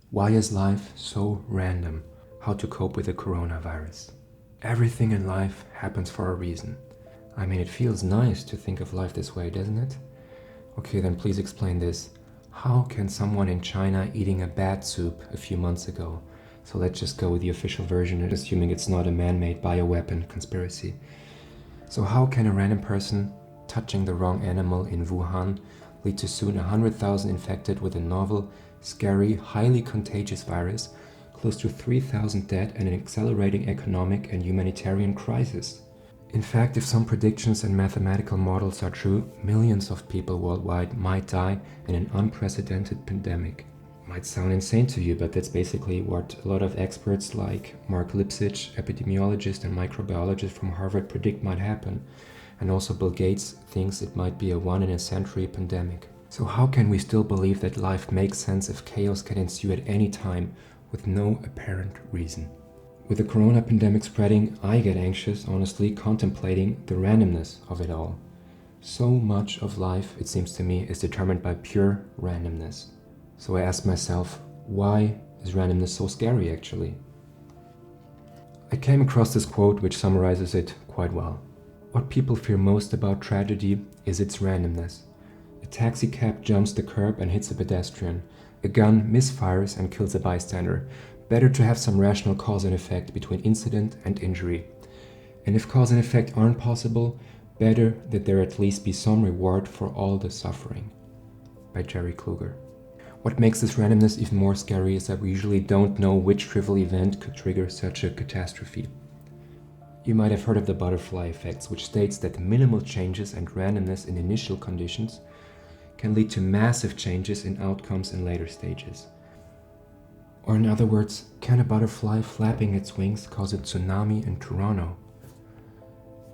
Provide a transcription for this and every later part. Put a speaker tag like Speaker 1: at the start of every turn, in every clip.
Speaker 1: Why is life so random? How to cope with the coronavirus? Everything in life happens for a reason. I mean, it feels nice to think of life this way, doesn't it? Okay, then please explain this. How can someone in China eating a bat soup a few months ago? So let's just go with the official version, assuming it's not a man-made bioweapon conspiracy. So how can a random person touching the wrong animal in Wuhan lead to soon 100,000 infected with a novel, scary, highly contagious virus, close to 3,000 dead, and an accelerating economic and humanitarian crisis? In fact, if some predictions and mathematical models are true, millions of people worldwide might die in an unprecedented pandemic. Might sound insane to you, but that's basically what a lot of experts like Mark Lipsitch, epidemiologist and microbiologist from Harvard, predict might happen. And also Bill Gates thinks it might be a one-in-a-century pandemic. So how can we still believe that life makes sense if chaos can ensue at any time with no apparent reason? With the corona pandemic spreading, I get anxious, honestly, contemplating the randomness of it all. So much of life, it seems to me, is determined by pure randomness. So I ask myself, why is randomness so scary actually? I came across this quote which summarizes it quite well. What people fear most about tragedy is its randomness. A taxi cab jumps the curb and hits a pedestrian. A gun misfires and kills a bystander. Better to have some rational cause and effect between incident and injury. And if cause and effect aren't possible, better that there at least be some reward for all the suffering. By Jerry Kluger. What makes this randomness even more scary is that we usually don't know which trivial event could trigger such a catastrophe. You might have heard of the butterfly effect, which states that minimal changes and randomness in initial conditions can lead to massive changes in outcomes in later stages. Or in other words, can a butterfly flapping its wings cause a tsunami in Toronto?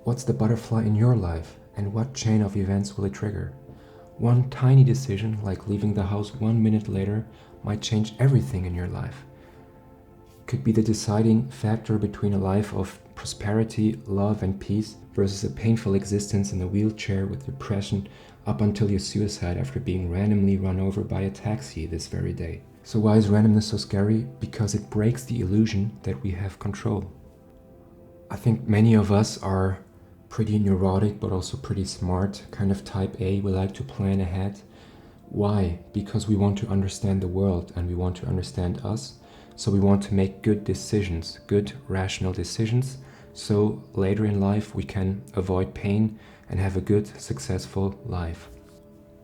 Speaker 1: What's the butterfly in your life, and what chain of events will it trigger? One tiny decision, like leaving the house 1 minute later, might change everything in your life. Could be the deciding factor between a life of prosperity, love and peace versus a painful existence in a wheelchair with depression up until your suicide after being randomly run over by a taxi this very day. So why is randomness so scary? Because it breaks the illusion that we have control. I think many of us are pretty neurotic but also pretty smart, kind of type A. We like to plan ahead. Why? Because we want to understand the world and we want to understand us. So we want to make good decisions, good rational decisions, so later in life we can avoid pain and have a good, successful life.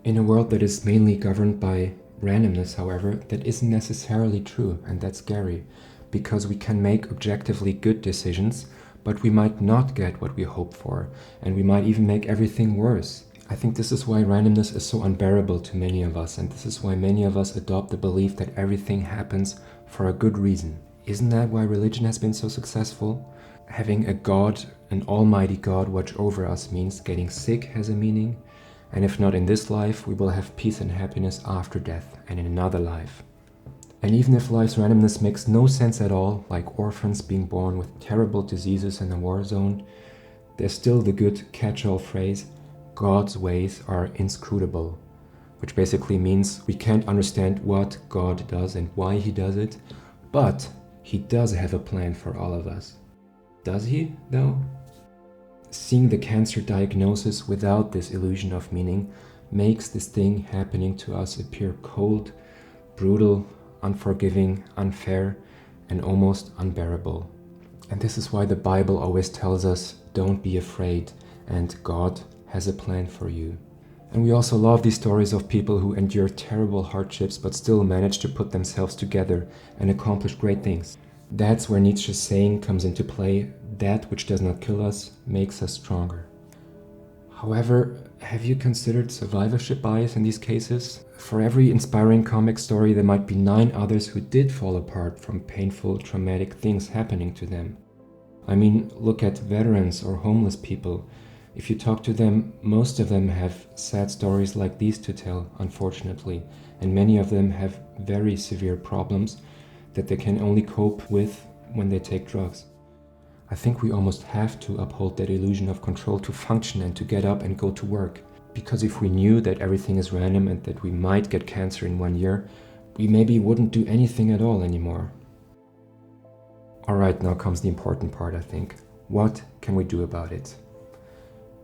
Speaker 1: In a world that is mainly governed by randomness, however, that isn't necessarily true, and that's scary, because we can make objectively good decisions, but we might not get what we hope for, and we might even make everything worse. I think this is why randomness is so unbearable to many of us, and this is why many of us adopt the belief that everything happens for a good reason. Isn't that why religion has been so successful? Having a God, an almighty God, watch over us means getting sick has a meaning, and if not in this life, we will have peace and happiness after death and in another life. And even if life's randomness makes no sense at all, like orphans being born with terrible diseases in a war zone, there's still the good catch-all phrase, God's ways are inscrutable, which basically means we can't understand what God does and why he does it, but he does have a plan for all of us. Does he, though? Seeing the cancer diagnosis without this illusion of meaning makes this thing happening to us appear cold, brutal, unforgiving, unfair, and almost unbearable. And this is why the Bible always tells us, don't be afraid, and God has a plan for you. And we also love these stories of people who endure terrible hardships but still manage to put themselves together and accomplish great things. That's where Nietzsche's saying comes into play, that which does not kill us makes us stronger. However, have you considered survivorship bias in these cases? For every inspiring comic story, there might be 9 others who did fall apart from painful, traumatic things happening to them. I mean, look at veterans or homeless people. If you talk to them, most of them have sad stories like these to tell, unfortunately, and many of them have very severe problems that they can only cope with when they take drugs. I think we almost have to uphold that illusion of control to function and to get up and go to work. Because if we knew that everything is random and that we might get cancer in 1 year, we maybe wouldn't do anything at all anymore. Alright, now comes the important part, I think. What can we do about it?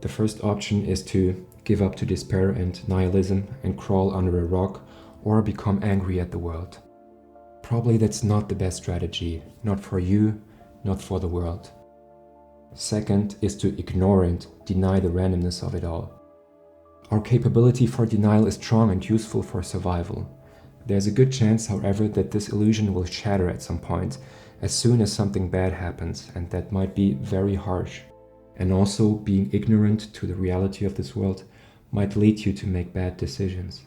Speaker 1: The first option is to give up to despair and nihilism and crawl under a rock or become angry at the world. Probably that's not the best strategy, not for you, not for the world. Second is to ignore and deny the randomness of it all. Our capability for denial is strong and useful for survival. There's a good chance, however, that this illusion will shatter at some point, as soon as something bad happens, and that might be very harsh. And also, being ignorant to the reality of this world might lead you to make bad decisions.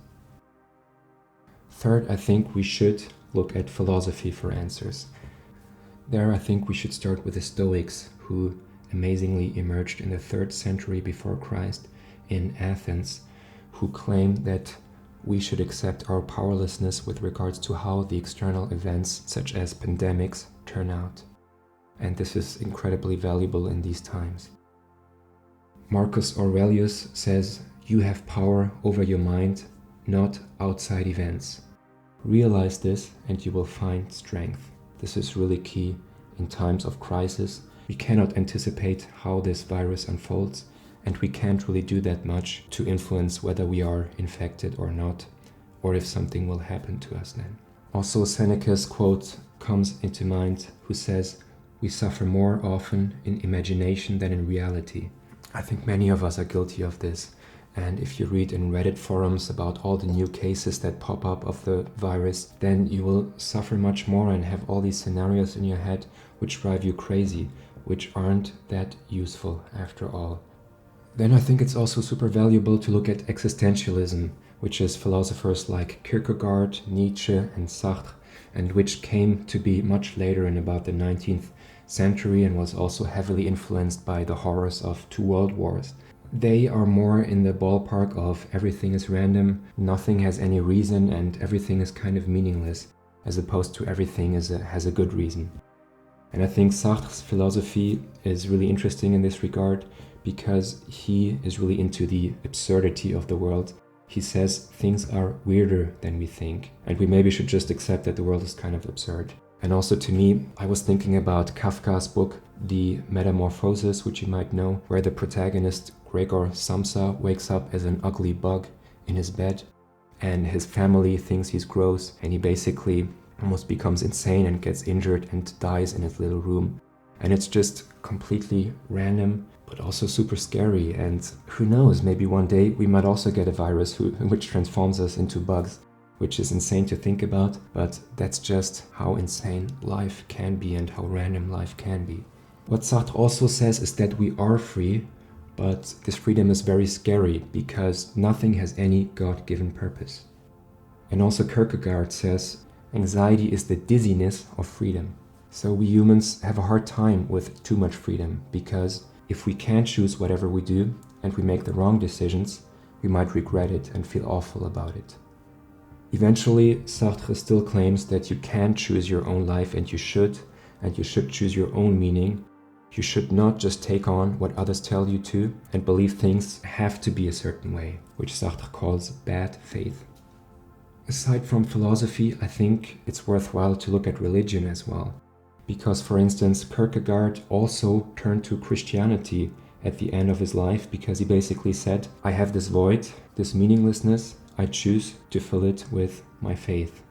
Speaker 1: Third, I think we should look at philosophy for answers. There, I think we should start with the Stoics, who amazingly emerged in the 3rd century before Christ in Athens, who claim that we should accept our powerlessness with regards to how the external events, such as pandemics, turn out. And this is incredibly valuable in these times. Marcus Aurelius says, "You have power over your mind, not outside events. Realize this and you will find strength." This is really key in times of crisis. We cannot anticipate how this virus unfolds, and we can't really do that much to influence whether we are infected or not, or if something will happen to us then. Also, Seneca's quote comes into mind, who says, "We suffer more often in imagination than in reality." I think many of us are guilty of this. And if you read in Reddit forums about all the new cases that pop up of the virus, then you will suffer much more and have all these scenarios in your head which drive you crazy, which aren't that useful after all. Then I think it's also super valuable to look at existentialism, which is philosophers like Kierkegaard, Nietzsche and Sartre, and which came to be much later in about the 19th century and was also heavily influenced by the horrors of 2 world wars. They are more in the ballpark of everything is random, nothing has any reason, and everything is kind of meaningless, as opposed to everything has a good reason. And I think Sartre's philosophy is really interesting in this regard, because he is really into the absurdity of the world. He says things are weirder than we think, and we maybe should just accept that the world is kind of absurd. And also, to me, I was thinking about Kafka's book, The Metamorphosis, which you might know, where the protagonist, Gregor Samsa, wakes up as an ugly bug in his bed, and his family thinks he's gross, and he basically almost becomes insane and gets injured and dies in his little room. And it's just completely random, but also super scary. And who knows, maybe one day we might also get a virus which transforms us into bugs, which is insane to think about, but that's just how insane life can be and how random life can be. What Sartre also says is that we are free, but this freedom is very scary because nothing has any God-given purpose. And also Kierkegaard says, anxiety is the dizziness of freedom. So we humans have a hard time with too much freedom, because if we can't choose whatever we do and we make the wrong decisions, we might regret it and feel awful about it. Eventually, Sartre still claims that you can choose your own life, and you should choose your own meaning. You should not just take on what others tell you to and believe things have to be a certain way, which Sartre calls bad faith. Aside from philosophy, I think it's worthwhile to look at religion as well. Because, for instance, Kierkegaard also turned to Christianity at the end of his life, because he basically said, I have this void, this meaninglessness, I choose to fill it with my faith,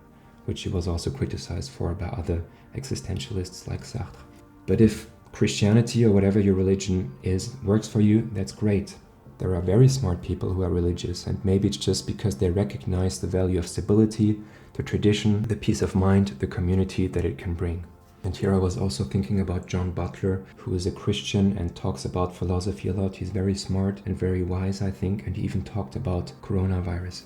Speaker 1: which he was also criticized for by other existentialists like Sartre. But if Christianity or whatever your religion is works for you, that's great. There are very smart people who are religious, and maybe it's just because they recognize the value of stability, the tradition, the peace of mind, the community that it can bring. And here I was also thinking about John Butler, who is a Christian and talks about philosophy a lot. He's very smart and very wise, I think, and he even talked about coronavirus.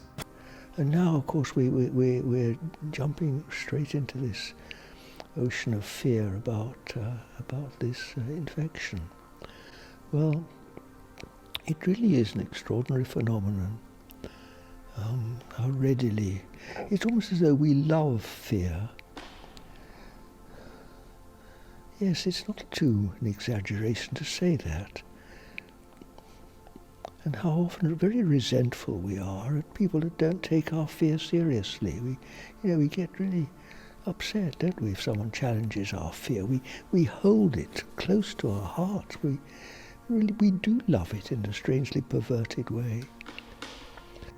Speaker 2: And now, of course, we're jumping straight into this ocean of fear about this infection. Well, it really is an extraordinary phenomenon. How readily, it's almost as though we love fear. Yes, it's not an exaggeration to say that. and how often very resentful we are at people that don't take our fear seriously. We get really upset, don't we, if someone challenges our fear. We hold it close to our hearts. We do love it in a strangely perverted way.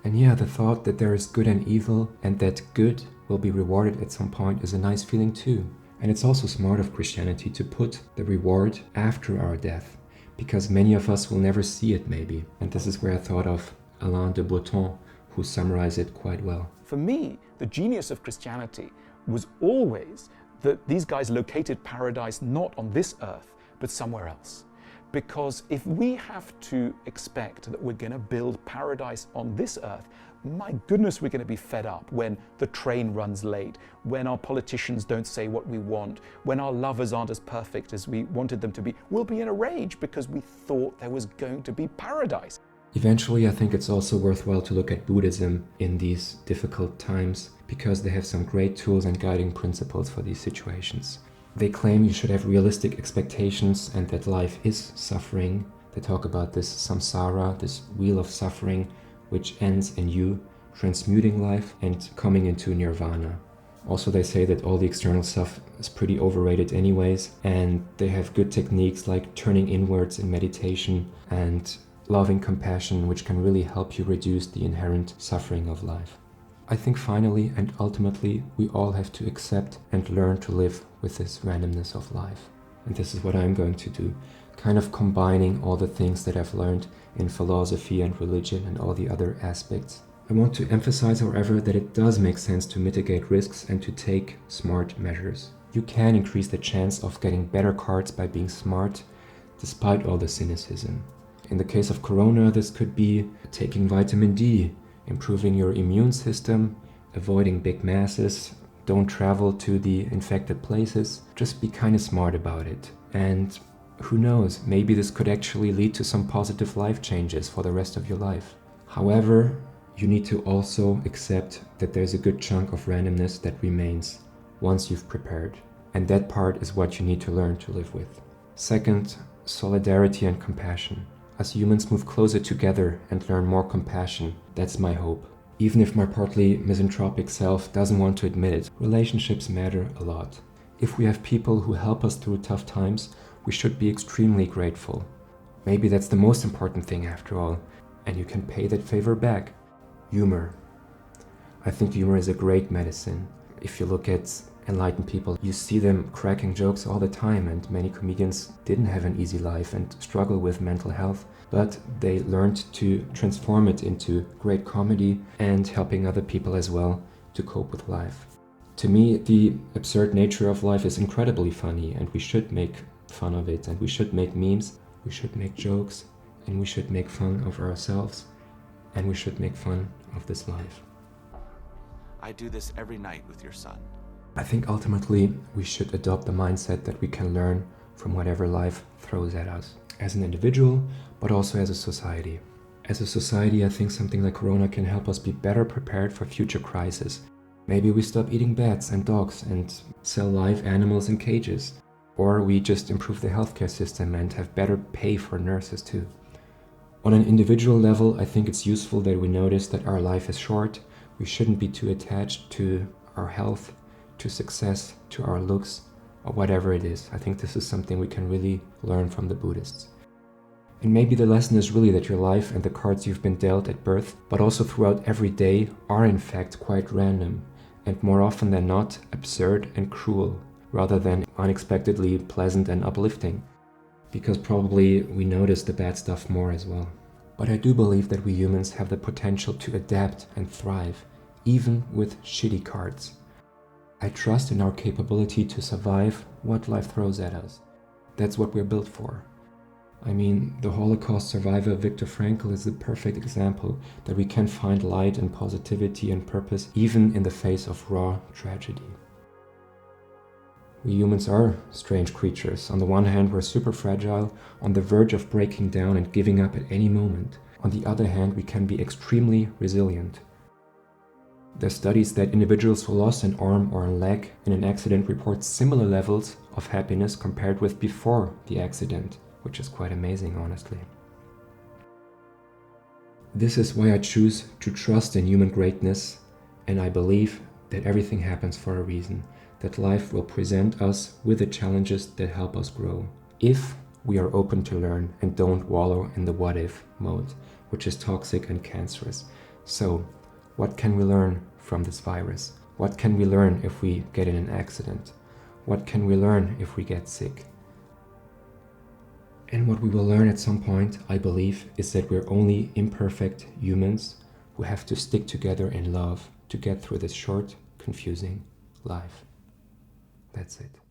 Speaker 1: And yeah, the thought that there is good and evil and that good will be rewarded at some point is a nice feeling too. And it's also smart of Christianity to put the reward after our death, because many of us will never see it maybe. And this is where I thought of Alain de Botton, who summarized it quite well.
Speaker 3: For me, the genius of Christianity was always that these guys located paradise not on this earth, but somewhere else. Because if we have to expect that we're going to build paradise on this earth, my goodness, we're going to be fed up when the train runs late, when our politicians don't say what we want, when our lovers aren't as perfect as we wanted them to be. We'll be in a rage because we thought there was going to be paradise.
Speaker 1: Eventually, I think it's also worthwhile to look at Buddhism in these difficult times, because they have some great tools and guiding principles for these situations. They claim you should have realistic expectations and that life is suffering. They talk about this samsara, this wheel of suffering, which ends in you transmuting life and coming into nirvana. Also, they say that all the external stuff is pretty overrated anyways, and they have good techniques like turning inwards in meditation and loving compassion, which can really help you reduce the inherent suffering of life. I think finally and ultimately we all have to accept and learn to live with this randomness of life. And this is what I'm going to do, kind of combining all the things that I've learned in philosophy and religion and all the other aspects. I want to emphasize, however, that it does make sense to mitigate risks and to take smart measures. You can increase the chance of getting better cards by being smart, despite all the cynicism. In the case of Corona, this could be taking vitamin D, improving your immune system, avoiding big masses, don't travel to the infected places. Just be kind of smart about it. And who knows, maybe this could actually lead to some positive life changes for the rest of your life. However, you need to also accept that there's a good chunk of randomness that remains once you've prepared. And that part is what you need to learn to live with. Second, solidarity and compassion. As humans move closer together and learn more compassion, that's my hope. Even if my partly misanthropic self doesn't want to admit it, relationships matter a lot. If we have people who help us through tough times, we should be extremely grateful. Maybe that's the most important thing after all, and you can pay that favor back. Humor. I think humor is a great medicine. If you look at enlightened people, you see them cracking jokes all the time, and many comedians didn't have an easy life and struggle with mental health, but they learned to transform it into great comedy and helping other people as well to cope with life. To me, the absurd nature of life is incredibly funny, and we should make fun of it, and we should make memes, we should make jokes, and we should make fun of ourselves, and we should make fun of this life.
Speaker 4: I do this every night with your son.
Speaker 1: I think ultimately we should adopt the mindset that we can learn from whatever life throws at us, as an individual, but also as a society. As a society, I think something like Corona can help us be better prepared for future crises. Maybe we stop eating bats and dogs and sell live animals in cages. Or we just improve the healthcare system and have better pay for nurses too. On an individual level, I think it's useful that we notice that our life is short. We shouldn't be too attached to our health, to success, to our looks, or whatever it is. I think this is something we can really learn from the Buddhists. And maybe the lesson is really that your life and the cards you've been dealt at birth, but also throughout every day, are in fact quite random, and more often than not, absurd and cruel, rather than unexpectedly pleasant and uplifting, because probably we notice the bad stuff more as well. But I do believe that we humans have the potential to adapt and thrive, even with shitty cards. I trust in our capability to survive what life throws at us. That's what we're built for. I mean, the Holocaust survivor Viktor Frankl is the perfect example that we can find light and positivity and purpose even in the face of raw tragedy. We humans are strange creatures. On the one hand, we're super fragile, on the verge of breaking down and giving up at any moment. On the other hand, we can be extremely resilient. There are studies that individuals who lost an arm or a leg in an accident report similar levels of happiness compared with before the accident, which is quite amazing, honestly. This is why I choose to trust in human greatness, and I believe that everything happens for a reason, that life will present us with the challenges that help us grow, if we are open to learn and don't wallow in the what-if mode, which is toxic and cancerous. So, what can we learn from this virus? What can we learn if we get in an accident? What can we learn if we get sick? And what we will learn at some point, I believe, is that we're only imperfect humans who have to stick together in love to get through this short, confusing life. That's it.